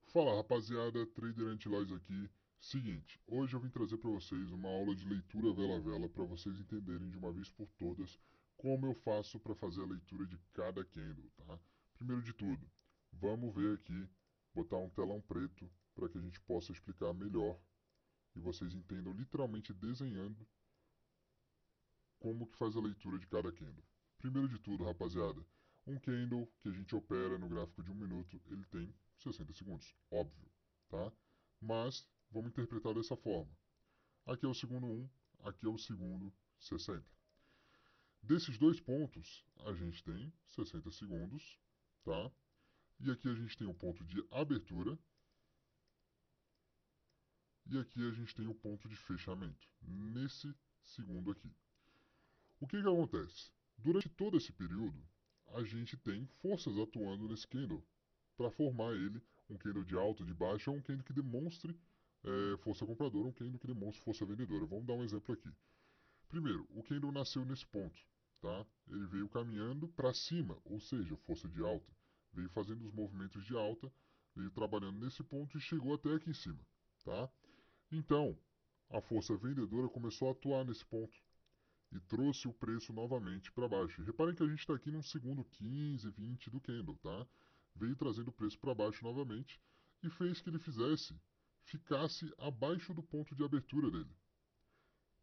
Fala rapaziada, Trader Antiloys aqui. Seguinte, hoje eu vim trazer para vocês uma aula de leitura vela a vela para vocês entenderem de uma vez por todas como eu faço para fazer a leitura de cada candle, tá? Primeiro de tudo, vamos ver aqui, botar um telão preto para que a gente possa explicar melhor e vocês entendam literalmente desenhando como que faz a leitura de cada candle. Primeiro de tudo, rapaziada, um candle que a gente opera no gráfico de 1 minuto, ele tem 60 segundos, óbvio, tá? Mas vamos interpretar dessa forma. Aqui é o segundo 1, aqui é o segundo 60. Desses dois pontos, a gente tem 60 segundos, tá? E aqui a gente tem o ponto de abertura e aqui a gente tem o ponto de fechamento, nesse segundo aqui. O que acontece? Durante todo esse período, a gente tem forças atuando nesse candle para formar ele um candle de alta, de baixa, ou um candle que demonstre força compradora, um candle que demonstre força vendedora. Vamos dar um exemplo aqui. Primeiro, o candle nasceu nesse ponto, tá? Ele veio caminhando para cima, ou seja, força de alta. Veio fazendo os movimentos de alta, veio trabalhando nesse ponto e chegou até aqui em cima, tá? Então, a força vendedora começou a atuar nesse ponto e trouxe o preço novamente para baixo. Reparem que a gente está aqui num segundo 15, 20 do candle, tá? Veio trazendo o preço para baixo novamente e fez que ele ficasse abaixo do ponto de abertura dele.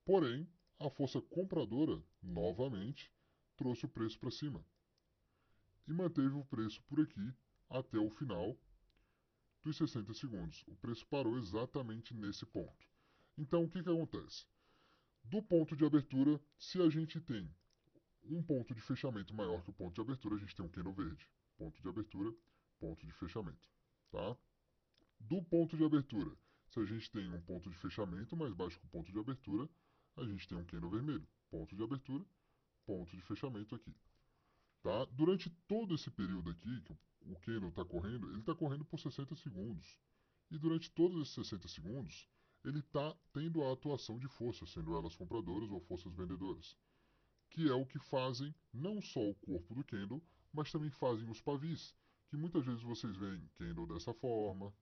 Porém, a força compradora, novamente, trouxe o preço para cima e manteve o preço por aqui até o final dos 60 segundos. O preço parou exatamente nesse ponto. Então, o que acontece? Do ponto de abertura, se a gente tem um ponto de fechamento maior que o ponto de abertura, a gente tem um candle verde. Ponto de abertura, ponto de fechamento. Tá? Do ponto de abertura, se a gente tem um ponto de fechamento mais baixo que o ponto de abertura, a gente tem um candle vermelho. Ponto de abertura, ponto de fechamento aqui. Tá? Durante todo esse período aqui, que o candle está correndo, ele está correndo por 60 segundos. E durante todos esses 60 segundos, ele está tendo a atuação de forças, sendo elas compradoras ou forças vendedoras, que é o que fazem não só o corpo do candle, mas também fazem os pavis, que muitas vezes vocês veem candle dessa forma,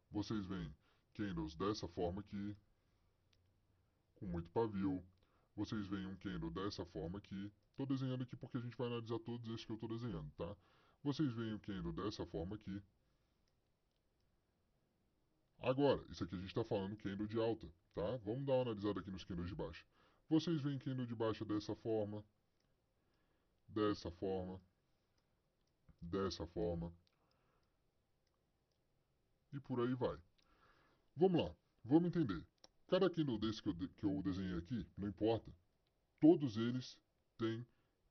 vocês veem candles dessa forma aqui, com muito pavio, vocês veem um candle dessa forma aqui, estou desenhando aqui porque a gente vai analisar todos esses que eu estou desenhando, tá? Vocês veem o candle dessa forma aqui. Agora, isso aqui a gente está falando candle de alta, tá? Vamos dar uma analisada aqui nos candles de baixa. Vocês veem candle de baixa dessa forma, dessa forma, e por aí vai. Vamos lá, vamos entender. Cada candle desse que eu desenhei aqui, não importa, todos eles têm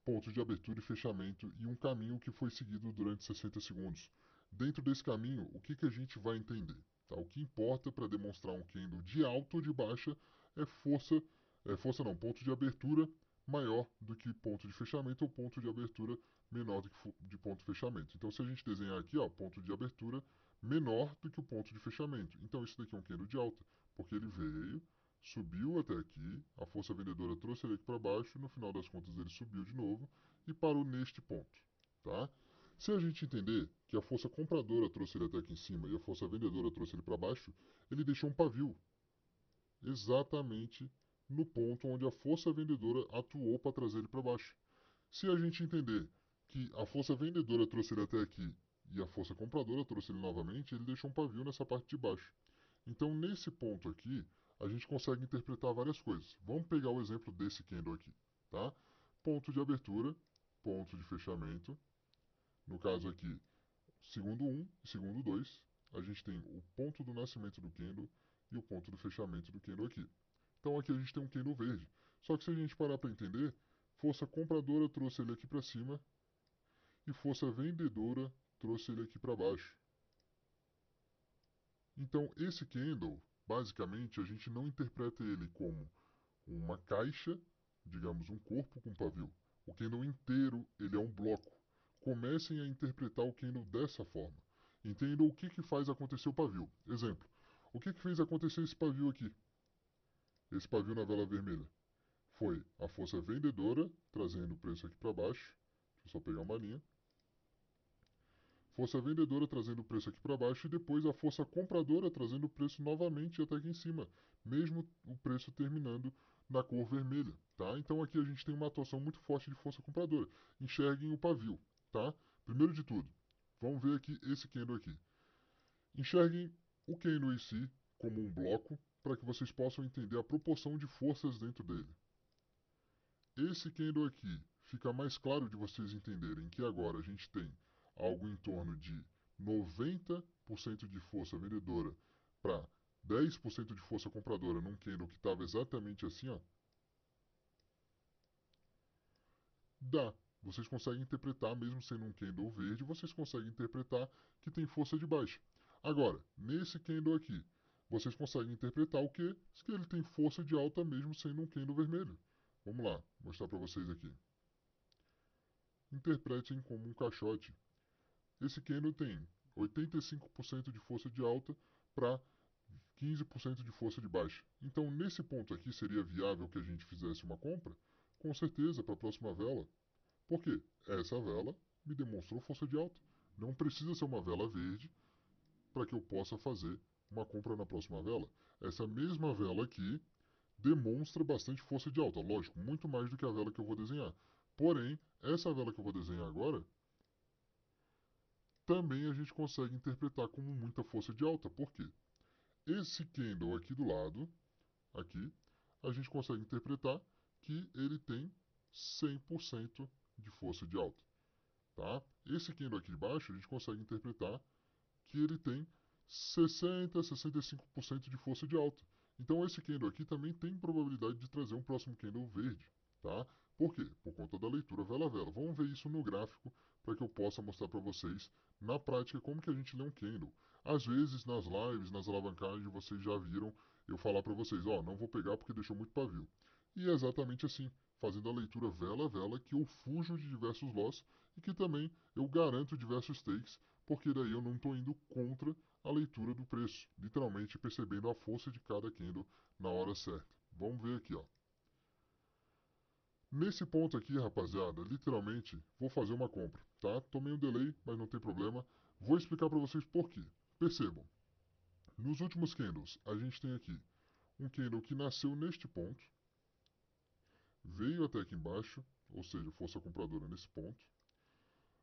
pontos de abertura e fechamento e um caminho que foi seguido durante 60 segundos. Dentro desse caminho, o que a gente vai entender? Tá? O que importa para demonstrar um candle de alta ou de baixa força não, ponto de abertura maior do que ponto de fechamento ou ponto de abertura menor do que de ponto de fechamento. Então, se a gente desenhar aqui, ó, ponto de abertura menor do que o ponto de fechamento. Então, isso daqui é um candle de alta, porque ele veio, subiu até aqui, a força vendedora trouxe ele aqui para baixo, no final das contas ele subiu de novo e parou neste ponto, tá? Se a gente entender que a força compradora trouxe ele até aqui em cima e a força vendedora trouxe ele para baixo, ele deixou um pavio exatamente no ponto onde a força vendedora atuou para trazer ele para baixo. Se a gente entender que a força vendedora trouxe ele até aqui e a força compradora trouxe ele novamente, ele deixou um pavio nessa parte de baixo. Então, nesse ponto aqui, a gente consegue interpretar várias coisas. Vamos pegar o exemplo desse candle aqui, tá? Ponto de abertura, ponto de fechamento. No caso aqui, segundo 1 e segundo 2, a gente tem o ponto do nascimento do candle e o ponto do fechamento do candle aqui. Então aqui a gente tem um candle verde. Só que se a gente parar para entender, força compradora trouxe ele aqui para cima e força vendedora trouxe ele aqui para baixo. Então esse candle, basicamente, a gente não interpreta ele como uma caixa, digamos um corpo com pavio. O candle inteiro ele é um bloco. Comecem a interpretar o candle dessa forma. Entendam o que faz acontecer o pavio. Exemplo, o que fez acontecer esse pavio aqui? Esse pavio na vela vermelha. Foi a força vendedora trazendo o preço aqui para baixo. Deixa eu só pegar uma linha. Força vendedora trazendo o preço aqui para baixo e depois a força compradora trazendo o preço novamente até aqui em cima, mesmo o preço terminando na cor vermelha, tá? Então aqui a gente tem uma atuação muito forte de força compradora. Enxerguem o pavio, tá? Primeiro de tudo, vamos ver aqui esse candle aqui. Enxerguem o candle em si como um bloco para que vocês possam entender a proporção de forças dentro dele. Esse candle aqui fica mais claro de vocês entenderem que agora a gente tem algo em torno de 90% de força vendedora para 10% de força compradora num candle que estava exatamente assim, ó. Dá. Vocês conseguem interpretar, mesmo sendo um candle verde, vocês conseguem interpretar que tem força de baixa. Agora, nesse candle aqui, vocês conseguem interpretar o quê? Que ele tem força de alta mesmo sendo um candle vermelho. Vamos lá, mostrar para vocês aqui. Interpretem como um caixote. Esse candle tem 85% de força de alta para 15% de força de baixa. Então, nesse ponto aqui, seria viável que a gente fizesse uma compra? Com certeza, para a próxima vela. Por quê? Essa vela me demonstrou força de alta. Não precisa ser uma vela verde para que eu possa fazer uma compra na próxima vela. Essa mesma vela aqui demonstra bastante força de alta. Lógico, muito mais do que a vela que eu vou desenhar. Porém, essa vela que eu vou desenhar agora, também a gente consegue interpretar como muita força de alta. Por quê? Esse candle aqui do lado, aqui, a gente consegue interpretar que ele tem 100% de força de alta. Tá? Esse candle aqui de baixo, a gente consegue interpretar que ele tem 60 a 65% de força de alta. Então esse candle aqui também tem probabilidade de trazer um próximo candle verde. Tá? Por quê? Por conta da leitura vela a vela. Vamos ver isso no gráfico para que eu possa mostrar para vocês na prática como que a gente lê um candle. Às vezes nas lives, nas alavancagens, vocês já viram eu falar para vocês, ó, não vou pegar porque deixou muito pavio. E é exatamente assim, fazendo a leitura vela a vela, que eu fujo de diversos loss e que também eu garanto diversos takes, porque daí eu não estou indo contra a leitura do preço, literalmente percebendo a força de cada candle na hora certa. Vamos ver aqui, ó. Nesse ponto aqui, rapaziada, literalmente vou fazer uma compra, tá? Tomei um delay, mas não tem problema. Vou explicar para vocês por quê. Percebam, nos últimos candles, a gente tem aqui um candle que nasceu neste ponto, veio até aqui embaixo, ou seja, força compradora nesse ponto.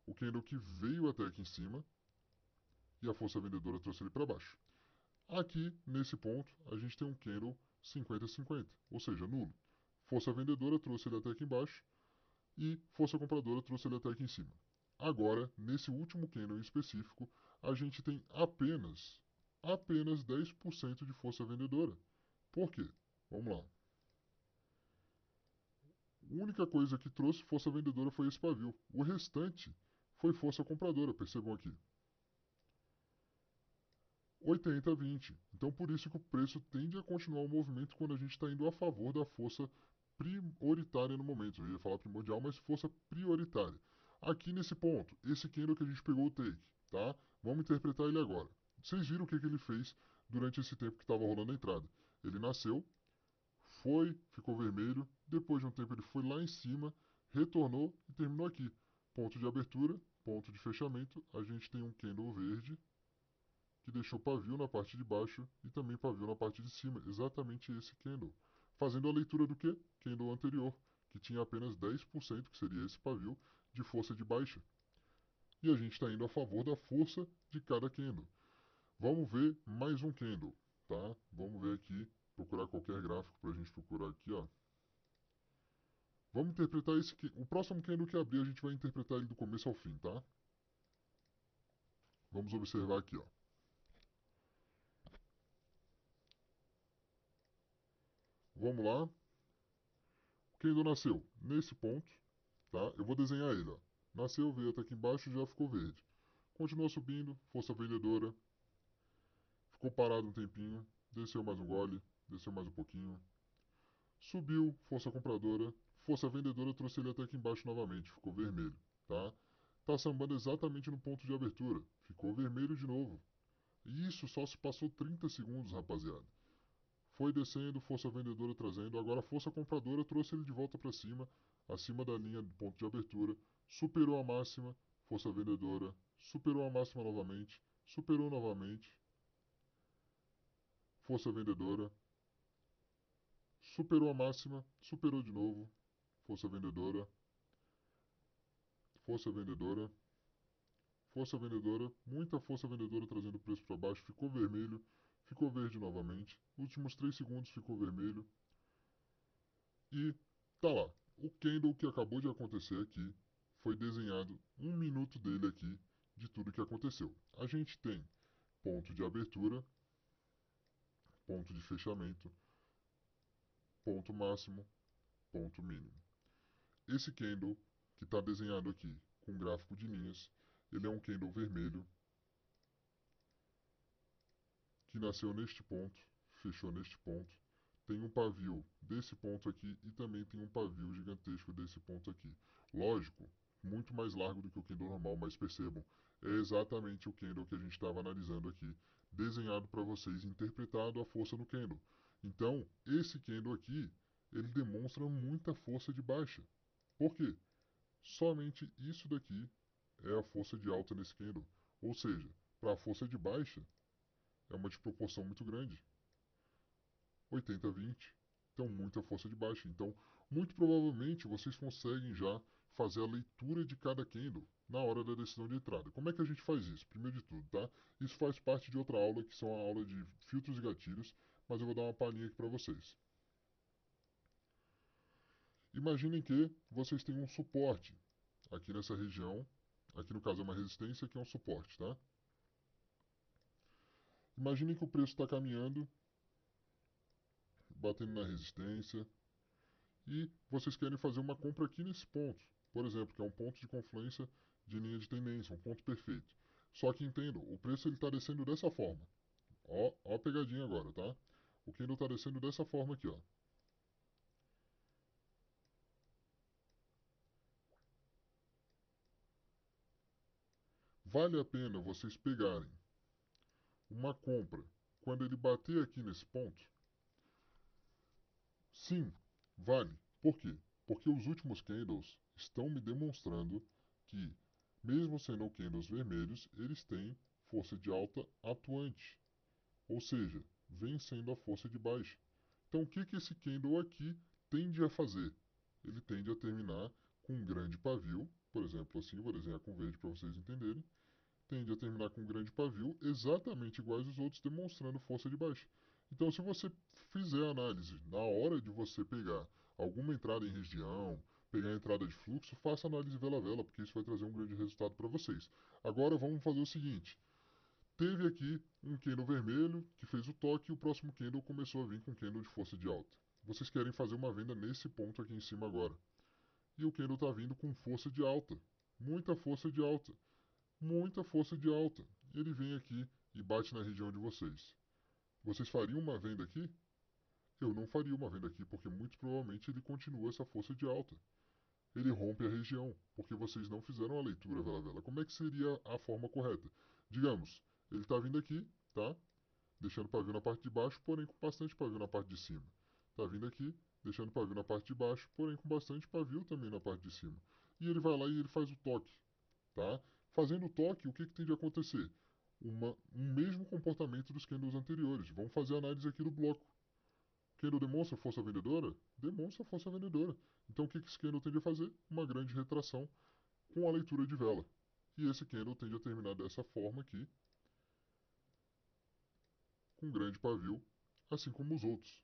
O candle que veio até aqui em cima e a força vendedora trouxe ele para baixo. Aqui, nesse ponto, a gente tem um candle 50-50, ou seja, nulo. Força vendedora trouxe ele até aqui embaixo e força compradora trouxe ele até aqui em cima. Agora, nesse último candle em específico, a gente tem apenas 10% de força vendedora. Por quê? Vamos lá. A única coisa que trouxe força vendedora foi esse pavio. O restante foi força compradora, percebam aqui. 80-20. Então, por isso que o preço tende a continuar o movimento quando a gente está indo a favor da força prioritária no momento. Eu ia falar primordial, mas força prioritária. Aqui nesse ponto, esse candle que a gente pegou o take, tá? Vamos interpretar ele agora. Vocês viram o que ele fez durante esse tempo que estava rolando a entrada. Ele nasceu, ficou vermelho, depois de um tempo ele foi lá em cima, retornou e terminou aqui. Ponto de abertura, ponto de fechamento, a gente tem um candle verde, que deixou pavio na parte de baixo e também pavio na parte de cima, exatamente esse candle. Fazendo a leitura do que? Candle anterior, que tinha apenas 10%, que seria esse pavio, de força de baixa. E a gente está indo a favor da força de cada candle. Vamos ver mais um candle, tá? Vamos ver aqui, procurar qualquer gráfico para a gente procurar aqui, ó. Vamos interpretar esse aqui. O próximo candle que abrir, a gente vai interpretar ele do começo ao fim, tá? Vamos observar aqui, ó. Vamos lá. O candle nasceu nesse ponto, tá? Eu vou desenhar ele, ó. Nasceu, veio até aqui embaixo e já ficou verde. Continua subindo, força vendedora. Ficou parado um tempinho, desceu mais um gole, desceu mais um pouquinho. Subiu, força compradora. Força vendedora trouxe ele até aqui embaixo novamente, ficou vermelho, tá? Tá sambando exatamente no ponto de abertura, ficou vermelho de novo. E isso só se passou 30 segundos, rapaziada. Foi descendo, força vendedora trazendo, agora a força compradora trouxe ele de volta para cima, acima da linha do ponto de abertura, superou a máxima, força vendedora superou a máxima novamente, superou novamente, força vendedora, superou a máxima, superou de novo, força vendedora, força vendedora, força vendedora, muita força vendedora trazendo o preço para baixo, ficou vermelho, ficou verde novamente, últimos 3 segundos ficou vermelho e tá lá. O candle que acabou de acontecer aqui foi desenhado 1 minuto dele aqui de tudo que aconteceu. A gente tem ponto de abertura, ponto de fechamento, ponto máximo, ponto mínimo. Esse candle que está desenhado aqui com gráfico de linhas, ele é um candle vermelho que nasceu neste ponto, fechou neste ponto, tem um pavio desse ponto aqui e também tem um pavio gigantesco desse ponto aqui. Lógico, muito mais largo do que o candle normal, mas percebam, é exatamente o candle que a gente estava analisando aqui, desenhado para vocês, interpretado a força no candle. Então, esse candle aqui, ele demonstra muita força de baixa. Por quê? Somente isso daqui é a força de alta nesse candle. Ou seja, para a força de baixa, é uma desproporção muito grande. 80-20. Então, muita força de baixa. Então, muito provavelmente, vocês conseguem já fazer a leitura de cada candle na hora da decisão de entrada. Como é que a gente faz isso? Primeiro de tudo, tá? Isso faz parte de outra aula, que são a aula de filtros e gatilhos, mas eu vou dar uma palhinha aqui para vocês. Imaginem que vocês têm um suporte aqui nessa região. Aqui no caso é uma resistência, que é um suporte, tá? Imaginem que o preço está caminhando, batendo na resistência, e vocês querem fazer uma compra aqui nesse ponto, por exemplo, que é um ponto de confluência de linha de tendência, um ponto perfeito. Só que entendam, o preço está descendo dessa forma. Ó a pegadinha agora, tá? O candle está descendo dessa forma aqui, ó. Vale a pena vocês pegarem uma compra quando ele bater aqui nesse ponto? Sim, vale. Por quê? Porque os últimos candles estão me demonstrando que, mesmo sendo candles vermelhos, eles têm força de alta atuante. Ou seja, vencendo a força de baixa. Então, o que esse candle aqui tende a fazer? Ele tende a terminar com um grande pavio, por exemplo, assim, vou desenhar com verde para vocês entenderem. Tende a terminar com um grande pavio, exatamente iguais aos outros, demonstrando força de baixa. Então, se você fizer a análise na hora de você pegar alguma entrada em região, pegar a entrada de fluxo, faça análise vela a vela, porque isso vai trazer um grande resultado para vocês. Agora, vamos fazer o seguinte. Teve aqui um candle vermelho que fez o toque e o próximo candle começou a vir com candle de força de alta. Vocês querem fazer uma venda nesse ponto aqui em cima agora. E o candle está vindo com força de alta. Muita força de alta. Muita força de alta. Ele vem aqui e bate na região de vocês. Vocês fariam uma venda aqui? Eu não faria uma venda aqui, porque muito provavelmente ele continua essa força de alta. Ele rompe a região, porque vocês não fizeram a leitura vela a vela. Como é que seria a forma correta? Digamos, ele está vindo aqui, tá? Deixando pavio na parte de baixo, porém com bastante pavio na parte de cima. Está vindo aqui, deixando pavio na parte de baixo, porém com bastante pavio também na parte de cima. E ele vai lá e ele faz o toque, tá? Fazendo o toque, o que tem de acontecer? Um mesmo comportamento dos candles anteriores. Vamos fazer a análise aqui do bloco. Candle demonstra força vendedora? Demonstra força vendedora. Então o que esse candle tende a fazer? Uma grande retração com a leitura de vela. E esse candle tende a terminar dessa forma aqui, com um grande pavio, assim como os outros.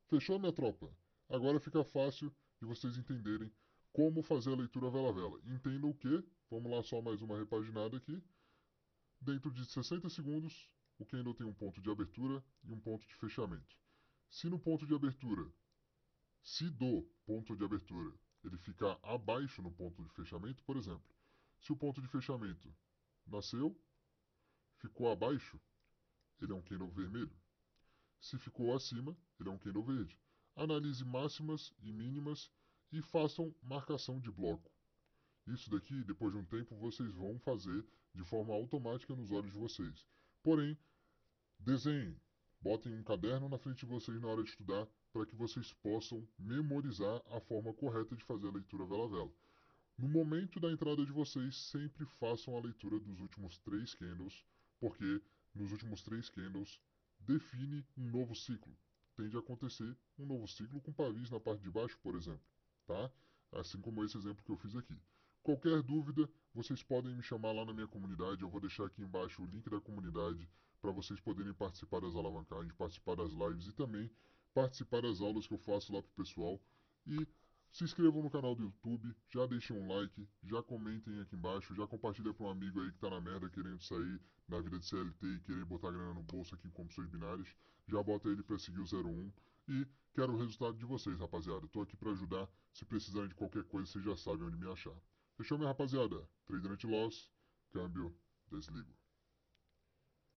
Fechou, minha tropa? Agora fica fácil de vocês entenderem como fazer a leitura vela a vela. Entendam que, vamos lá só mais uma repaginada aqui, dentro de 60 segundos, o candle tem um ponto de abertura e um ponto de fechamento. Se no ponto de abertura, se do ponto de abertura ele ficar abaixo no ponto de fechamento, por exemplo, se o ponto de fechamento nasceu, ficou abaixo, ele é um candle vermelho. Se ficou acima, ele é um candle verde. Analise máximas e mínimas e façam marcação de bloco. Isso daqui, depois de um tempo, vocês vão fazer de forma automática nos olhos de vocês. Porém, desenhem, botem um caderno na frente de vocês na hora de estudar para que vocês possam memorizar a forma correta de fazer a leitura vela a vela. No momento da entrada de vocês, sempre façam a leitura dos últimos 3 candles, porque nos últimos 3 candles define um novo ciclo. Tende a acontecer um novo ciclo com pavis na parte de baixo, por exemplo, tá? Assim como esse exemplo que eu fiz aqui. Qualquer dúvida, vocês podem me chamar lá na minha comunidade. Eu vou deixar aqui embaixo o link da comunidade para vocês poderem participar das alavancagens, participar das lives e também participar das aulas que eu faço lá pro pessoal. E se inscrevam no canal do YouTube, já deixem um like, já comentem aqui embaixo, já compartilha para um amigo aí que tá na merda querendo sair da vida de CLT e querer botar grana no bolso aqui com opções binárias. Já bota ele para seguir o 01 e quero o resultado de vocês, rapaziada. Tô aqui para ajudar. Se precisarem de qualquer coisa, vocês já sabem onde me achar. Fechou, minha rapaziada? Trader Anti-Loss, câmbio, desligo.